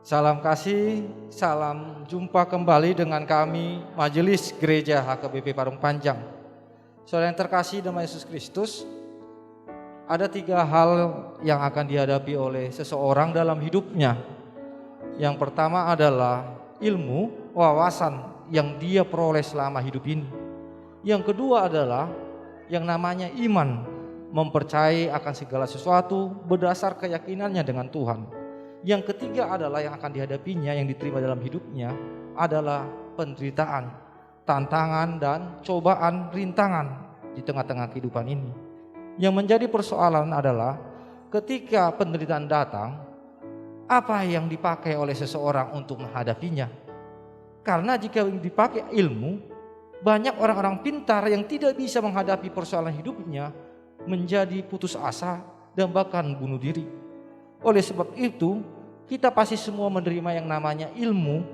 Salam kasih, salam jumpa kembali dengan kami Majelis Gereja HKBP Parung Panjang. Saudara yang terkasih dalam Yesus Kristus, ada 3 hal yang akan dihadapi oleh seseorang dalam hidupnya. Yang pertama adalah ilmu, wawasan yang dia peroleh selama hidup ini. Yang kedua adalah yang namanya iman, mempercayai akan segala sesuatu berdasar keyakinannya dengan Tuhan. Yang ketiga adalah yang akan dihadapinya, yang diterima dalam hidupnya adalah penderitaan, tantangan dan cobaan, rintangan di tengah-tengah kehidupan ini. Yang menjadi persoalan adalah ketika penderitaan datang, apa yang dipakai oleh seseorang untuk menghadapinya? Karena jika dipakai ilmu, banyak orang-orang pintar yang tidak bisa menghadapi persoalan hidupnya menjadi putus asa dan bahkan bunuh diri. Oleh sebab itu, kita pasti semua menerima yang namanya ilmu,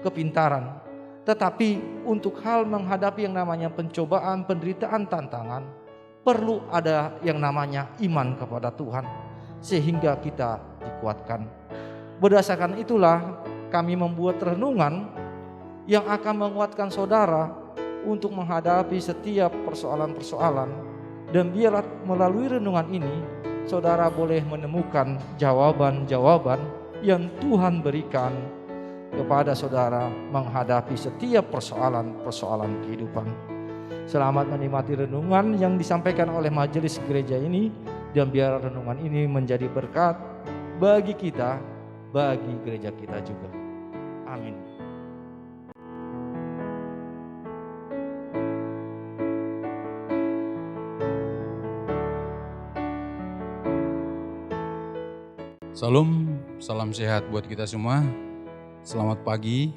kepintaran. Tetapi untuk hal menghadapi yang namanya pencobaan, penderitaan, tantangan, perlu ada yang namanya iman kepada Tuhan, sehingga kita dikuatkan. Berdasarkan itulah kami membuat renungan yang akan menguatkan saudara untuk menghadapi setiap persoalan-persoalan. Dan biarlah melalui renungan ini saudara boleh menemukan jawaban-jawaban yang Tuhan berikan kepada saudara menghadapi setiap persoalan-persoalan kehidupan. Selamat menikmati renungan yang disampaikan oleh majelis gereja ini, dan biar renungan ini menjadi berkat bagi kita, bagi gereja kita juga. Amin. Salam, salam sehat buat kita semua. Selamat pagi.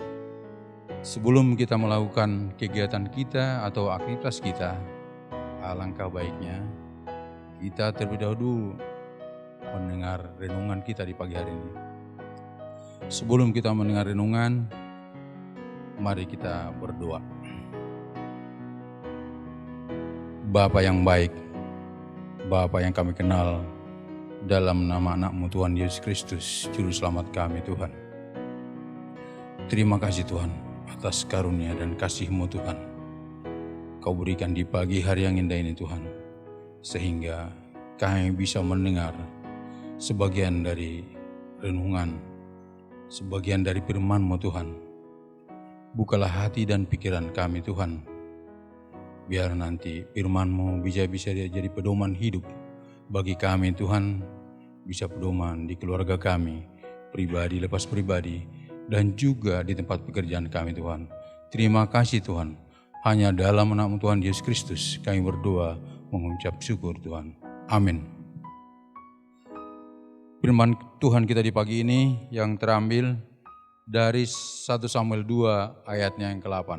Sebelum kita melakukan kegiatan kita atau aktivitas kita, alangkah baiknya kita terlebih dahulu mendengar renungan kita di pagi hari ini. Sebelum kita mendengar renungan, mari kita berdoa. Bapa yang baik, Bapa yang kami kenal, dalam nama anak-Mu Tuhan Yesus Kristus, Juru Selamat kami Tuhan. Terima kasih Tuhan atas karunia dan kasih-Mu Tuhan. Kau berikan di pagi hari yang indah ini Tuhan, sehingga kami bisa mendengar sebagian dari renungan, sebagian dari firman-Mu Tuhan. Bukalah hati dan pikiran kami Tuhan, biar nanti firman-Mu bisa jadi pedoman hidup bagi kami Tuhan, bisa pedoman di keluarga kami, pribadi lepas pribadi, dan juga di tempat pekerjaan kami Tuhan. Terima kasih Tuhan, hanya dalam nama Tuhan Yesus Kristus kami berdoa mengucap syukur Tuhan. Amin. Firman Tuhan kita di pagi ini yang terambil dari 1 Samuel 2 ayatnya yang ke-8.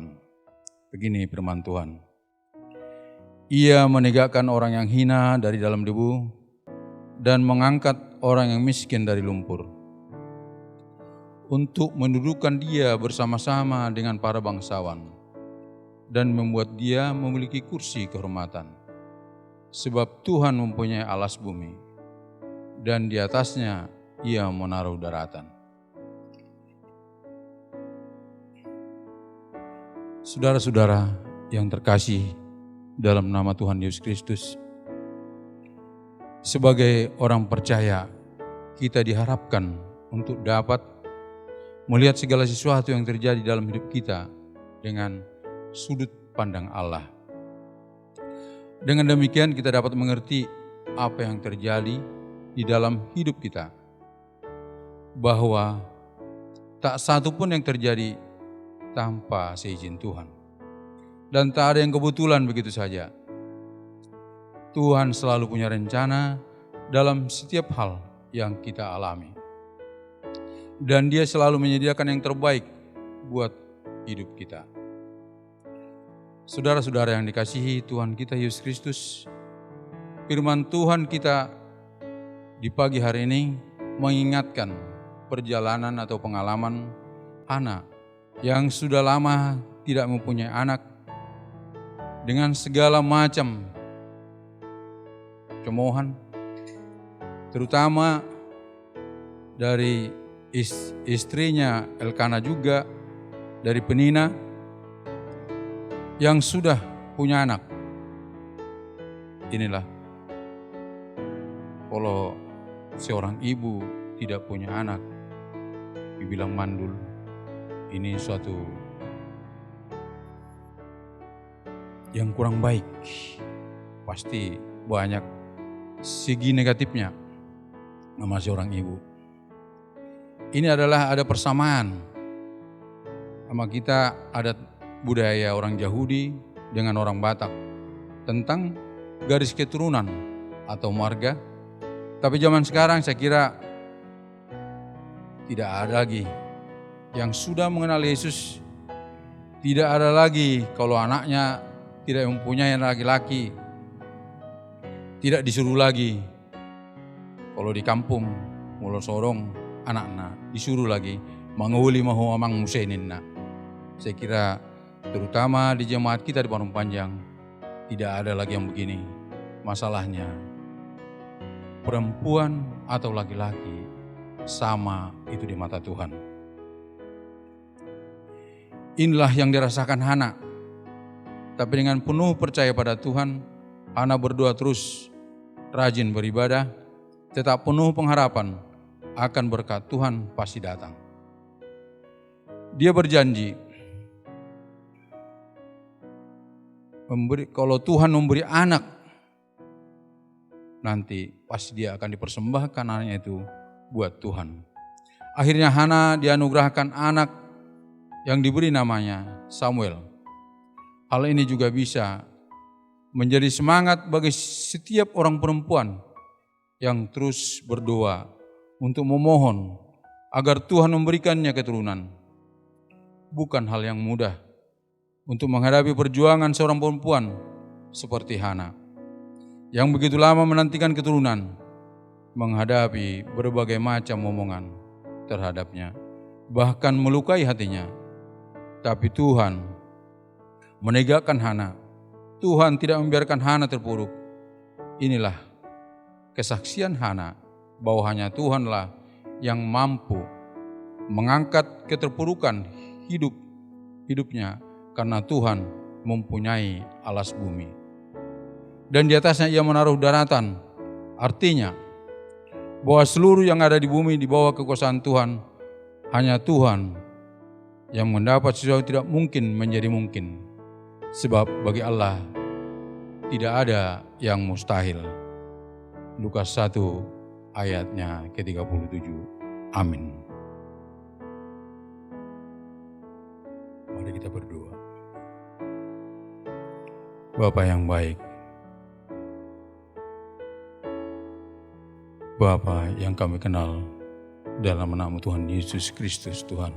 Begini firman Tuhan. Ia menegakkan orang yang hina dari dalam debu dan mengangkat orang yang miskin dari lumpur, untuk mendudukkan dia bersama-sama dengan para bangsawan dan membuat dia memiliki kursi kehormatan. Sebab Tuhan mempunyai alas bumi dan di atasnya ia menaruh daratan. Saudara-saudara yang terkasih dalam nama Tuhan Yesus Kristus, sebagai orang percaya, kita diharapkan untuk dapat melihat segala sesuatu yang terjadi dalam hidup kita dengan sudut pandang Allah. Dengan demikian kita dapat mengerti apa yang terjadi di dalam hidup kita, bahwa tak satu pun yang terjadi tanpa seizin Tuhan. Dan tak ada yang kebetulan begitu saja. Tuhan selalu punya rencana dalam setiap hal yang kita alami. Dan Dia selalu menyediakan yang terbaik buat hidup kita. Saudara-saudara yang dikasihi Tuhan kita Yesus Kristus, firman Tuhan kita di pagi hari ini mengingatkan perjalanan atau pengalaman Hana yang sudah lama tidak mempunyai anak, dengan segala macam cemoohan, terutama dari istrinya Elkana juga dari Penina yang sudah punya anak. Inilah kalau seorang ibu tidak punya anak, dibilang mandul, ini suatu yang kurang baik. Pasti banyak segi negatifnya sama seorang ibu. Ini adalah ada persamaan sama kita, adat budaya orang Yahudi dengan orang Batak tentang garis keturunan atau marga. Tapi zaman sekarang saya kira tidak ada lagi. Yang sudah mengenal Yesus, tidak ada lagi kalau anaknya tidak mempunyai laki-laki, tidak disuruh lagi. Kalau di kampung mulo sorong anaknya disuruh lagi manguli mahu amang museninna. Saya kira terutama di jemaat kita di Parung Panjang tidak ada lagi yang begini. Masalahnya perempuan atau laki-laki sama itu di mata Tuhan. Inilah yang dirasakan Hana. Tapi dengan penuh percaya pada Tuhan, Hana berdoa terus, rajin beribadah, tetap penuh pengharapan akan berkat Tuhan pasti datang. Dia berjanji, kalau Tuhan memberi anak, nanti pasti dia akan dipersembahkan anaknya itu buat Tuhan. Akhirnya Hana dianugerahkan anak yang diberi namanya Samuel. Hal ini juga bisa menjadi semangat bagi setiap orang perempuan yang terus berdoa untuk memohon agar Tuhan memberikannya keturunan. Bukan hal yang mudah untuk menghadapi perjuangan seorang perempuan seperti Hana yang begitu lama menantikan keturunan, menghadapi berbagai macam omongan terhadapnya, bahkan melukai hatinya. Tapi Tuhan menegakkan Hana. Tuhan tidak membiarkan Hana terpuruk. Inilah kesaksian Hana bahwa hanya Tuhanlah yang mampu mengangkat keterpurukan hidupnya karena Tuhan mempunyai alas bumi. Dan di atasnya ia menaruh daratan. Artinya bahwa seluruh yang ada di bumi di bawah kekuasaan Tuhan, hanya Tuhan yang mendapat sesuatu tidak mungkin menjadi mungkin. Sebab bagi Allah tidak ada yang mustahil. Lukas 1 ayatnya ke-37. Amin. Mari kita berdoa. Bapa yang baik, Bapa yang kami kenal dalam nama Tuhan Yesus Kristus Tuhan.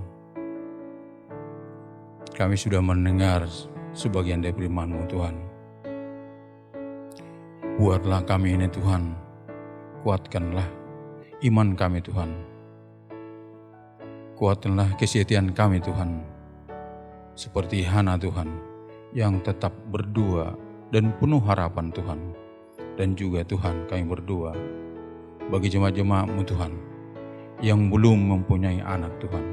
Kami sudah mendengar sebagian dari firman-Mu Tuhan. Buatlah kami ini Tuhan, kuatkanlah iman kami Tuhan. Kuatkanlah kesetiaan kami Tuhan. Seperti Hana Tuhan, yang tetap berdoa dan penuh harapan Tuhan. Dan juga Tuhan kami berdoa bagi jemaat-jemaat-Mu Tuhan, yang belum mempunyai anak Tuhan.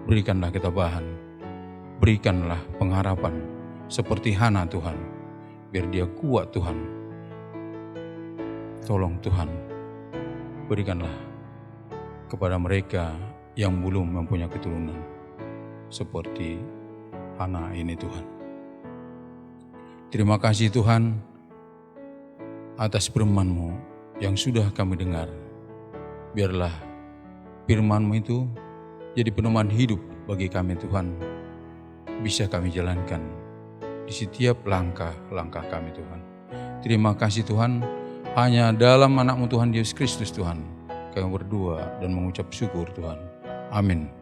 Berikanlah ketabahan, berikanlah pengharapan seperti Hana Tuhan, biar dia kuat Tuhan. Tolong Tuhan, berikanlah kepada mereka yang belum mempunyai keturunan seperti Hana ini Tuhan. Terima kasih Tuhan atas firman-Mu yang sudah kami dengar. Biarlah firman-Mu itu jadi pedoman hidup bagi kami Tuhan. Bisa kami jalankan di setiap langkah-langkah kami Tuhan. Terima kasih Tuhan, hanya dalam anak-Mu Tuhan Yesus Kristus Tuhan kami berdoa dan mengucap syukur Tuhan. Amin.